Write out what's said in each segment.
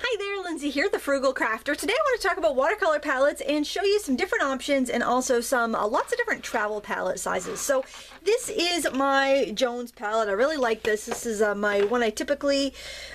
Hi there, Lindsay here, the Frugal Crafter. Today I want to talk about watercolor palettes and show you some different options and also some lots of different travel palette sizes. So this is my Jones palette. I really like this. This is my one I typically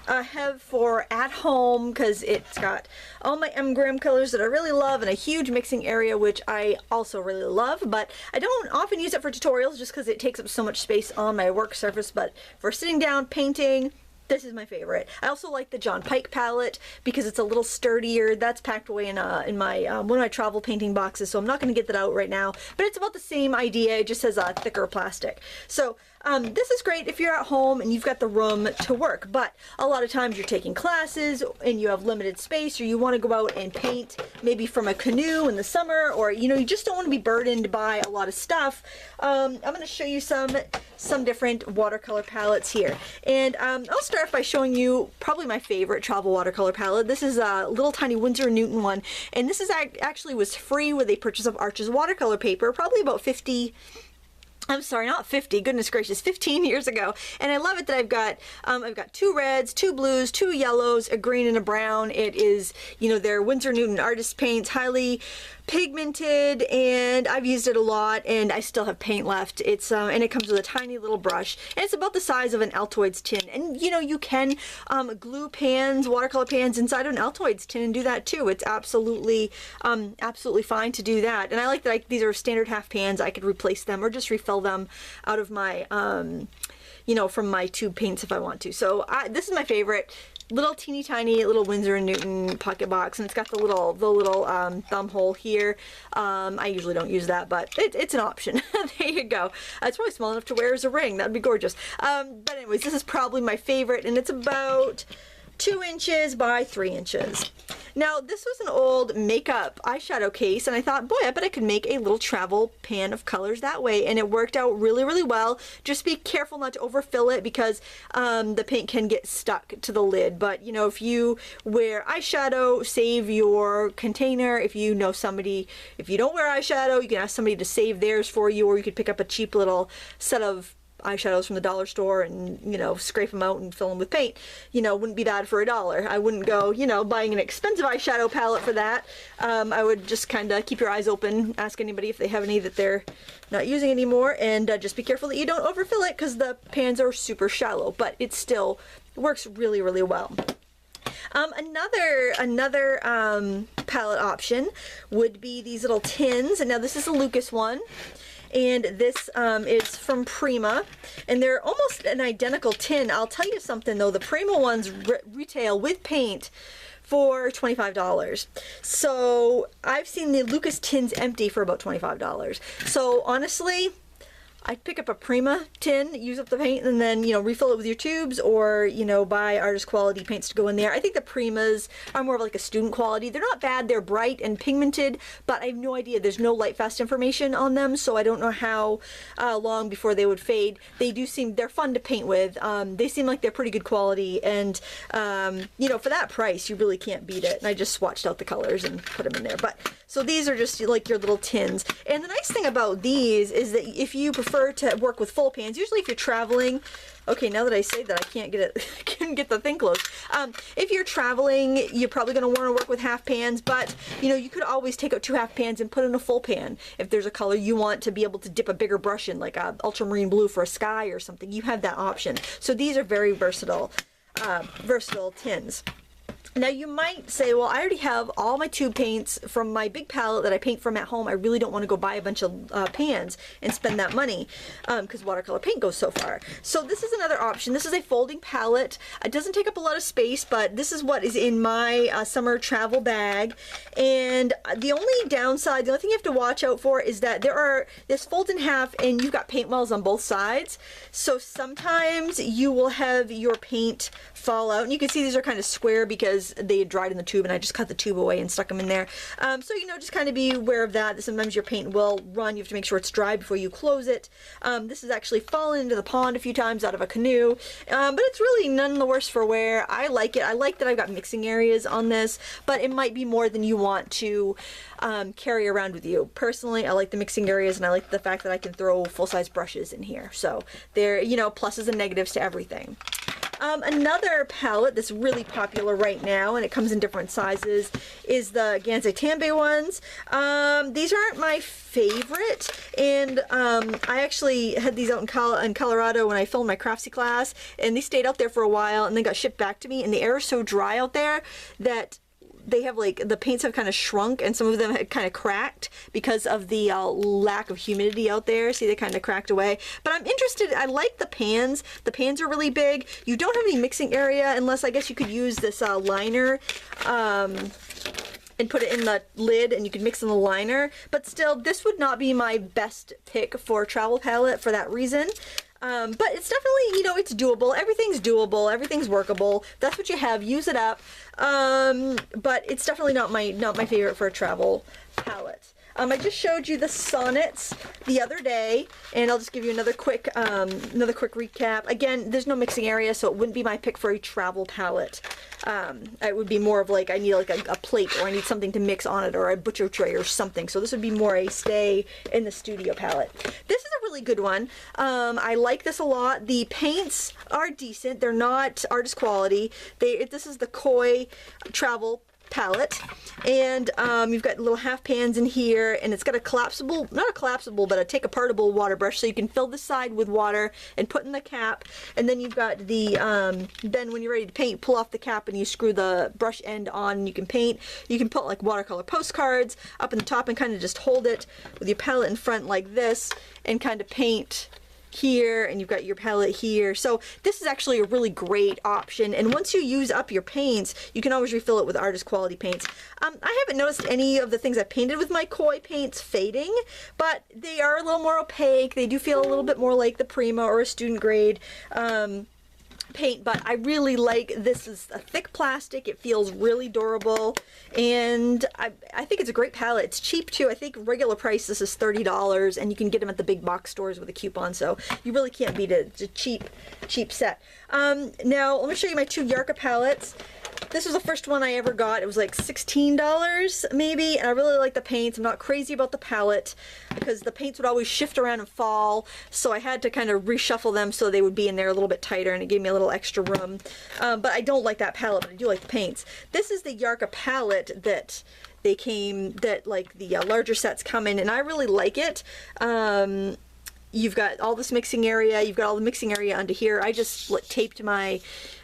have for at home because it's got all my M-gram colors that I really love and a huge mixing area, which I also really love, but I don't often use it for tutorials just because it takes up so much space on my work surface. But for sitting down, painting, this is my favorite. I also like the John Pike palette because it's a little sturdier. That's packed away in my one of my travel painting boxes, so I'm not going to get that out right now. But it's about the same idea. It just has a thicker plastic. So this is great if you're at home and you've got the room to work. But a lot of times you're taking classes and you have limited space, or you want to go out and paint maybe from a canoe in the summer, or you just don't want to be burdened by a lot of stuff. I'm going to show you some different watercolor palettes here, and I'll start by showing you probably my favorite travel watercolor palette. This is a little tiny Winsor & Newton one, and this is actually was free with a purchase of Arches watercolor paper, probably about 50. I'm sorry, not 50, goodness gracious, 15 years ago. And I love it that I've got two reds, two blues, two yellows, a green and a brown. It is, they're Winsor & Newton artist paints, highly pigmented, and I've used it a lot and I still have paint left. It's and it comes with a tiny little brush, and it's about the size of an Altoids tin. And you can glue pans, watercolor pans inside of an Altoids tin and do that too. It's absolutely fine to do that. And I like that these are standard half pans. I could replace them or just refill them out of my from my tube paints if I want to. So this is my favorite. Little teeny tiny little Winsor & Newton pocket box, and it's got the little thumb hole here. I usually don't use that, but it's an option. There you go. It's probably small enough to wear as a ring. That'd be gorgeous. But anyways, this is probably my favorite, and it's about 2 inches by 3 inches. Now, this was an old makeup eyeshadow case, and I thought, boy, I bet I could make a little travel pan of colors that way, and it worked out really, really well. Just be careful not to overfill it because the paint can get stuck to the lid. But, if you wear eyeshadow, save your container. If you know somebody, if you don't wear eyeshadow, you can ask somebody to save theirs for you, or you could pick up a cheap little set of eyeshadows from the dollar store and scrape them out and fill them with paint. Wouldn't be bad for $1. I wouldn't go buying an expensive eyeshadow palette for that. I would just kind of keep your eyes open, ask anybody if they have any that they're not using anymore, and just be careful that you don't overfill it because the pans are super shallow, but it still works really, really well. Another palette option would be these little tins, and now this is a Lucas one. And this is from Prima, and they're almost an identical tin. I'll tell you something though, the Prima ones retail with paint for $25. So I've seen the Lucas tins empty for about $25. So honestly, I'd pick up a Prima tin, use up the paint, and then, refill it with your tubes, or, buy artist quality paints to go in there. I think the Primas are more of like a student quality. They're not bad. They're bright and pigmented, but I have no idea. There's no light fast information on them, so I don't know how long before they would fade. They're fun to paint with. They seem like they're pretty good quality, and, for that price, you really can't beat it. And I just swatched out the colors and put them in there. But so these are just like your little tins. And the nice thing about these is that if you prefer to work with full pans, usually if you're traveling, okay, now that I say that, I can't get it, I can't get the thing closed. If you're traveling, you're probably going to want to work with half pans, but you could always take out 2 half pans and put in a full pan. If there's a color you want to be able to dip a bigger brush in, like a ultramarine blue for a sky or something, you have that option. So these are very versatile tins. Now you might say, well, I already have all my tube paints from my big palette that I paint from at home. I really don't want to go buy a bunch of pans and spend that money because watercolor paint goes so far. So this is another option. This is a folding palette. It doesn't take up a lot of space, but this is what is in my summer travel bag. And the only downside, the only thing you have to watch out for is that this folds in half and you've got paint wells on both sides. So sometimes you will have your paint fall out. And you can see these are kind of square because they had dried in the tube and I just cut the tube away and stuck them in there. So just kind of be aware of that. Sometimes your paint will run. You have to make sure it's dry before you close it. This has actually fallen into the pond a few times out of a canoe, but it's really none the worse for wear. I like it. I like that I've got mixing areas on this, but it might be more than you want to carry around with you. Personally, I like the mixing areas, and I like the fact that I can throw full-size brushes in here. So there, pluses and negatives to everything. Another palette that's really popular right now, and it comes in different sizes, is the Gansai Tambe ones. These aren't my favorite, and I actually had these out in Colorado when I filmed my Craftsy class, and they stayed out there for a while and then got shipped back to me, and the air is so dry out there that they have, like, the paints have kind of shrunk, and some of them had kind of cracked because of the lack of humidity out there. See, they kind of cracked away. But I'm interested, I like the pans. The pans are really big. You don't have any mixing area unless, I guess you could use this liner and put it in the lid, and you could mix in the liner. But still, this would not be my best pick for a travel palette for that reason. But it's definitely, you know, it's doable. Everything's doable. Everything's workable. That's what you have. Use it up. But it's definitely not my favorite for a travel palette. I just showed you the Sonnets the other day, and I'll just give you another quick recap. Again, there's no mixing area, so it wouldn't be my pick for a travel palette. It would be more of like, I need like a plate, or I need something to mix on it, or a butcher tray or something. So this would be more a stay in the studio palette. This is a really good one. I like this a lot. The paints are decent. They're not artist quality. This is the Koi travel palette, and you've got little half pans in here, and it's got a collapsible, not a collapsible, but a take apartable water brush, so you can fill the side with water and put in the cap. And then you've got the then when you're ready to paint, pull off the cap and you screw the brush end on, and you can paint. You can put like watercolor postcards up in the top and kind of just hold it with your palette in front like this and kind of paint here, and you've got your palette here. So this is actually a really great option, and once you use up your paints, you can always refill it with artist quality paints. I haven't noticed any of the things I painted with my Koi paints fading, but they are a little more opaque. They do feel a little bit more like the Prima or a student grade paint, but I really like this. Is a thick plastic. It feels really durable, and I think it's a great palette. It's cheap too. I think regular price this is $30, and you can get them at the big box stores with a coupon, so you really can't beat it. It's a cheap set. Now let me show you my two Yarka palettes. This was the first one I ever got. It was like $16 maybe, and I really like the paints. I'm not crazy about the palette because the paints would always shift around and fall, so I had to kind of reshuffle them so they would be in there a little bit tighter, and it gave me a little extra room. But I don't like that palette, but I do like the paints. This is the Yarka palette that they came, that like the larger sets come in, and I really like it. You've got all this mixing area. You've got all the mixing area under here. I just taped my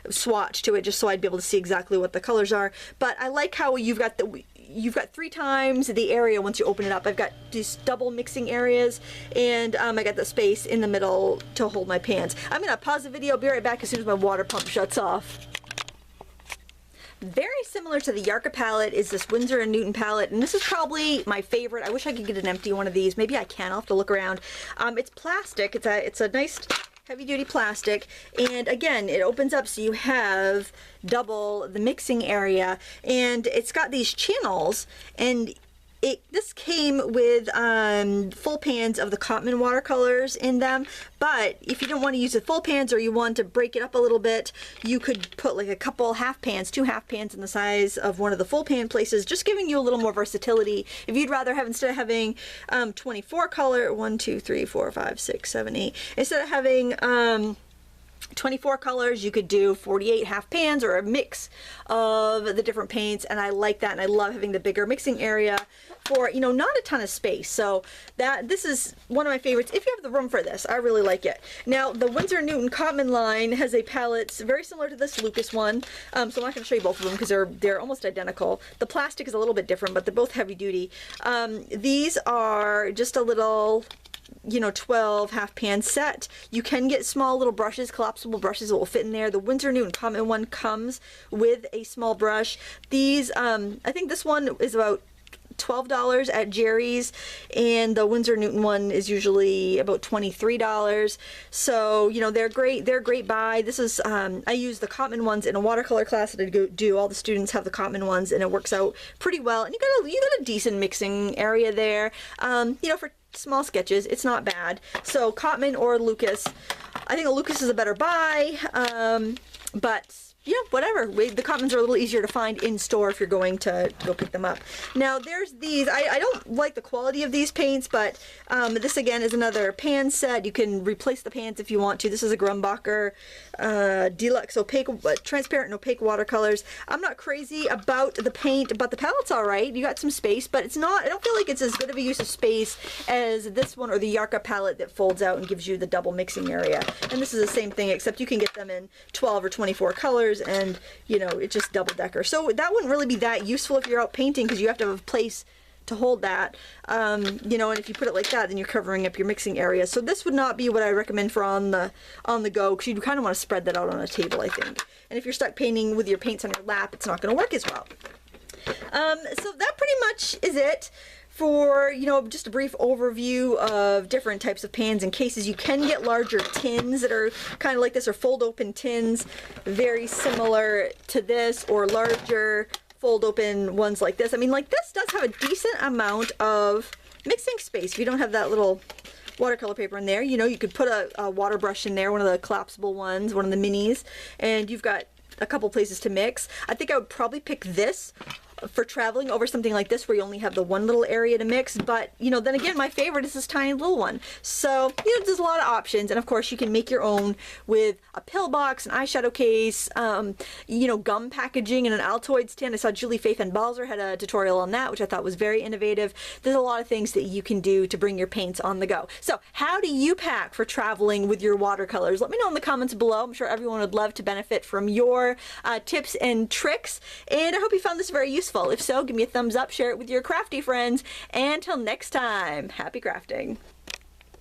swatch to it just so I'd be able to see exactly what the colors are. But I like how you've got 3 times the area once you open it up. I've got these double mixing areas, and I got the space in the middle to hold my pans. I'm gonna pause the video, be right back as soon as my water pump shuts off. Very similar to the Yarka palette is this Winsor & Newton palette, and this is probably my favorite. I wish I could get an empty one of these. Maybe I can. I'll have to look around. It's plastic. It's a nice heavy-duty plastic, and again, it opens up so you have double the mixing area, and it's got these channels, and this came with full pans of the Cotman watercolors in them, but if you don't want to use the full pans or you want to break it up a little bit, you could put like a couple half pans, 2 half pans in the size of one of the full pan places, just giving you a little more versatility. If you'd rather have, instead of having 24 color, 1, 2, 3, 4, 5, 6, 7, 8, instead of having 24 colors, you could do 48 half pans or a mix of the different paints, and I like that, and I love having the bigger mixing area for, you know, not a ton of space. So this is one of my favorites. If you have the room for this, I really like it. Now the Winsor & Newton Cotman line has a palette very similar to this Lucas one, so I'm not going to show you both of them because they're almost identical. The plastic is a little bit different, but they're both heavy duty. These are just a little, you know, 12 half pan set. You can get small little brushes, collapsible brushes that will fit in there. The Winsor & Newton Cotman one comes with a small brush. These, I think this one is about $12 at Jerry's, and the Winsor & Newton one is usually about $23. So, you know, they're great. They're a great buy. This is, I use the Cotman ones in a watercolor class that I do. All the students have the Cotman ones, and it works out pretty well. And you got a decent mixing area there. You know, for small sketches, it's not bad. So Cotman or Lucas. I think a Lucas is a better buy, but yeah, whatever. The commons are a little easier to find in store if you're going to go pick them up. Now there's these, I don't like the quality of these paints, but this again is another pan set. You can replace the pans if you want to. This is a Grumbacher Deluxe opaque, transparent and opaque watercolors. I'm not crazy about the paint, but the palette's all right. You got some space, but it's not, I don't feel like it's as good of a use of space as this one or the Yarka palette that folds out and gives you the double mixing area. And this is the same thing, except you can get them in 12 or 24 colors, and you know, it's just double decker. So that wouldn't really be that useful if you're out painting, because you have to have a place to hold that, you know, and if you put it like that, then you're covering up your mixing area. So this would not be what I recommend for on the go, because you kind of want to spread that out on a table, I think. And if you're stuck painting with your paints on your lap, it's not going to work as well. So that pretty much is it for, you know, just a brief overview of different types of pans and cases. You can get larger tins that are kind of like this, or fold open tins, very similar to this, or larger fold open ones like this. I mean, like this does have a decent amount of mixing space. If you don't have that little watercolor paper in there, you know, you could put a water brush in there, one of the collapsible ones, one of the minis, and you've got a couple places to mix. I think I would probably pick this for traveling over something like this where you only have the one little area to mix. But you know, then again, my favorite is this tiny little one. So you know, there's a lot of options, and of course you can make your own with a pill box, an eyeshadow case, you know, gum packaging, and an Altoids stand. I saw Julie Faith and Balzer had a tutorial on that, which I thought was very innovative. There's a lot of things that you can do to bring your paints on the go. So how do you pack for traveling with your watercolors? Let me know in the comments below. I'm sure everyone would love to benefit from your tips and tricks, and I hope you found this very useful. If so, give me a thumbs up, share it with your crafty friends, and until next time, happy crafting.